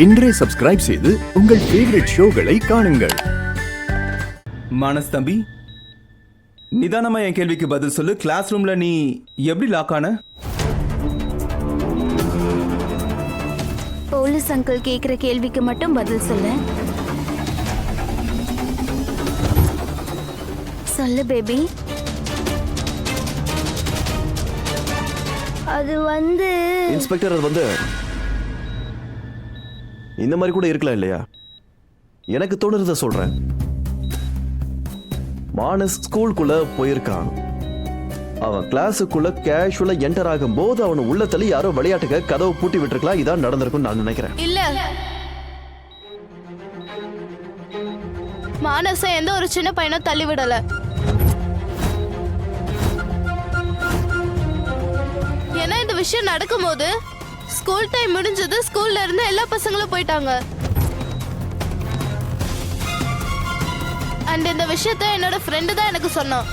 இன்றே சப்ஸ்கிரைப் செய்து உங்கள் ஃபேவரட் ஷோகளை காணுங்கள். மானஸ் தம்பி, நிதானமா என் கேள்விக்கு பதில் சொல்லு. கிளாஸ் ரூம்ல நீ எப்படி லாக் ஆன? போலீஸ் அங்கிள் கேக்குற கேள்விக்கு மட்டும் பதில் சொல்லு. சொல்லு பேபி. அது வந்து இன்ஸ்பெக்டர், அது வந்து இந்த மாதிரி கூட இருக்கலாம் இல்லையா? எனக்கு தோணுறத சொல்றேன். மானஸ் ஸ்கூலுக்குள்ள போயிருக்கான். அவன் கிளாஸுக்குள்ள கேஷுவலா என்டர் ஆகும் போது அவன் உள்ளத்துல யாரோ விளையாட்டுக்க கதவை பூட்டி விட்டுருக்கலாம். இதான் நடந்திருக்கும் நான் நினைக்கிறேன். இல்ல, மானச எந்த ஒரு சின்ன பையனும் தள்ளி விடல. ஏன்னா இந்த விஷயம் நடக்கும்போது ஸ்கூல் டைம் முடிஞ்சது. ஸ்கூல்ல இருந்து எல்லா பசங்களும் போயிட்டாங்க. அண்ட் இந்த விஷயத்த என்னோட ஃப்ரெண்டு தான் எனக்கு சொன்னான்.